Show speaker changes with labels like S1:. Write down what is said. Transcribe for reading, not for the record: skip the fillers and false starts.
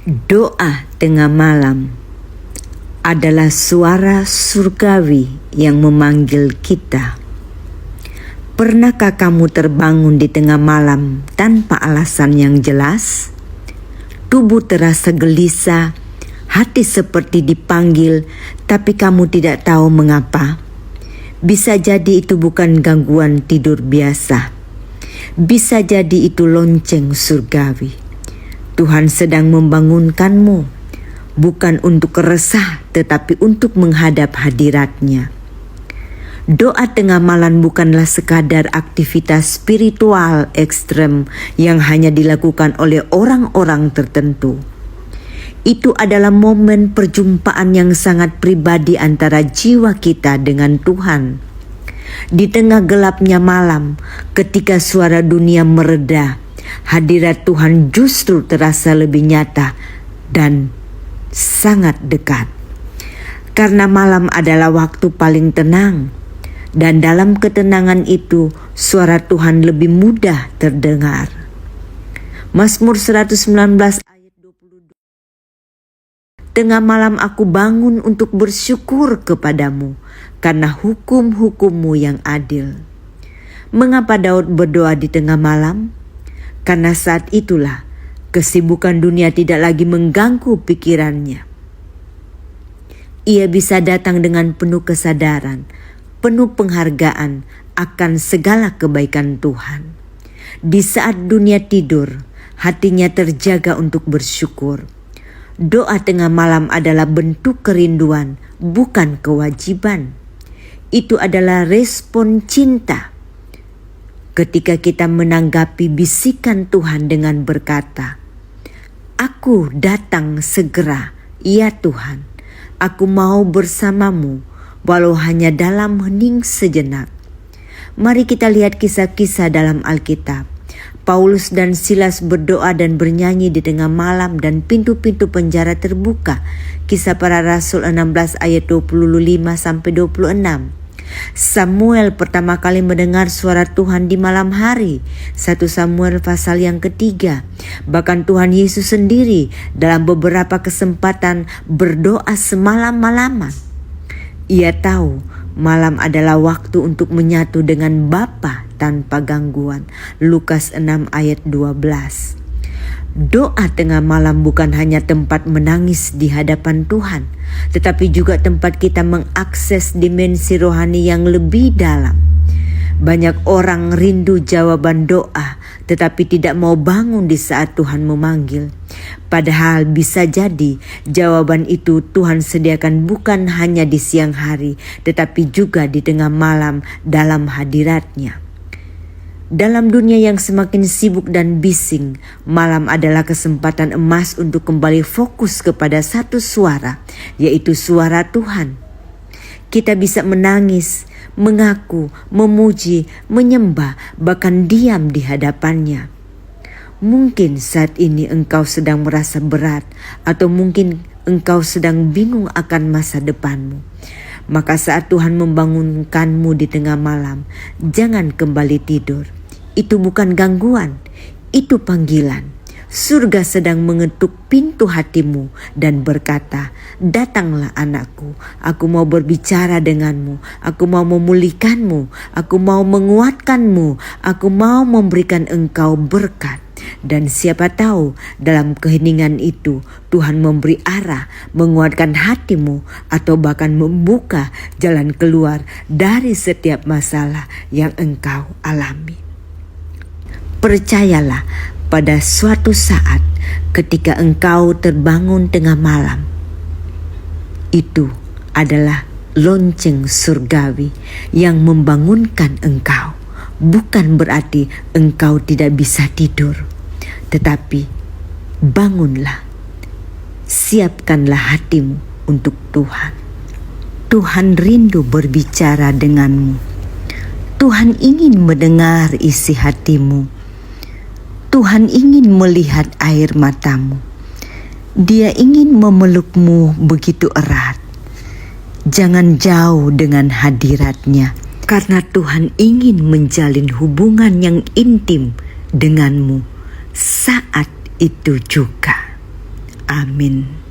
S1: Doa tengah malam adalah suara surgawi yang memanggil kita. Pernahkah kamu terbangun di tengah malam tanpa alasan yang jelas? Tubuh terasa gelisah, hati seperti dipanggil, tapi kamu tidak tahu mengapa. Bisa jadi itu bukan gangguan tidur biasa. Bisa jadi itu lonceng surgawi. Tuhan sedang membangunkanmu, bukan untuk resah tetapi untuk menghadap hadirat-Nya. Doa tengah malam bukanlah sekadar aktivitas spiritual ekstrem yang hanya dilakukan oleh orang-orang tertentu. Itu adalah momen perjumpaan yang sangat pribadi antara jiwa kita dengan Tuhan. Di tengah gelapnya malam, ketika suara dunia mereda, hadirat Tuhan justru terasa lebih nyata dan sangat dekat. Karena malam adalah waktu paling tenang, dan dalam ketenangan itu suara Tuhan lebih mudah terdengar. Mazmur 119 ayat 22. Tengah malam aku bangun untuk bersyukur kepadamu karena hukum-hukum-Mu yang adil. Mengapa Daud berdoa di tengah malam? Karena saat itulah kesibukan dunia tidak lagi mengganggu pikirannya. Ia bisa datang dengan penuh kesadaran, penuh penghargaan akan segala kebaikan Tuhan. Di saat dunia tidur, hatinya terjaga untuk bersyukur. Doa tengah malam adalah bentuk kerinduan, bukan kewajiban. Itu adalah respon cinta. Ketika kita menanggapi bisikan Tuhan dengan berkata, "Aku datang segera, ya Tuhan. Aku mau bersamamu, walau hanya dalam hening sejenak." Mari kita lihat kisah-kisah dalam Alkitab. Paulus dan Silas berdoa dan bernyanyi di tengah malam dan pintu-pintu penjara terbuka. Kisah Para Rasul 16 ayat 25-26. Samuel pertama kali mendengar suara Tuhan di malam hari. 1 Samuel pasal yang ketiga. Bahkan Tuhan Yesus sendiri dalam beberapa kesempatan berdoa semalam-malaman. Ia tahu malam adalah waktu untuk menyatu dengan Bapa tanpa gangguan. Lukas 6 ayat 12. Doa tengah malam bukan hanya tempat menangis di hadapan Tuhan, tetapi juga tempat kita mengakses dimensi rohani yang lebih dalam. Banyak orang rindu jawaban doa, tetapi tidak mau bangun di saat Tuhan memanggil. Padahal bisa jadi jawaban itu Tuhan sediakan bukan hanya di siang hari, tetapi juga di tengah malam dalam hadirat-Nya. Dalam dunia yang semakin sibuk dan bising, malam adalah kesempatan emas untuk kembali fokus kepada satu suara, yaitu suara Tuhan. Kita bisa menangis, mengaku, memuji, menyembah, bahkan diam di hadapan-Nya. Mungkin saat ini engkau sedang merasa berat, atau mungkin engkau sedang bingung akan masa depanmu. Maka saat Tuhan membangunkanmu di tengah malam, jangan kembali tidur. Itu bukan gangguan, itu panggilan. Surga sedang mengetuk pintu hatimu dan berkata, "Datanglah anakku, aku mau berbicara denganmu, aku mau memulihkanmu, aku mau menguatkanmu, aku mau memberikan engkau berkat." Dan siapa tahu dalam keheningan itu Tuhan memberi arah, menguatkan hatimu, atau bahkan membuka jalan keluar dari setiap masalah yang engkau alami. Percayalah, pada suatu saat ketika engkau terbangun tengah malam, itu adalah lonceng surgawi yang membangunkan engkau. Bukan berarti engkau tidak bisa tidur, tetapi bangunlah, siapkanlah hatimu untuk Tuhan. Tuhan rindu berbicara denganmu. Tuhan ingin mendengar isi hatimu. Tuhan ingin melihat air matamu. Dia ingin memelukmu begitu erat. Jangan jauh dengan hadirat-Nya, karena Tuhan ingin menjalin hubungan yang intim denganmu saat itu juga. Amin.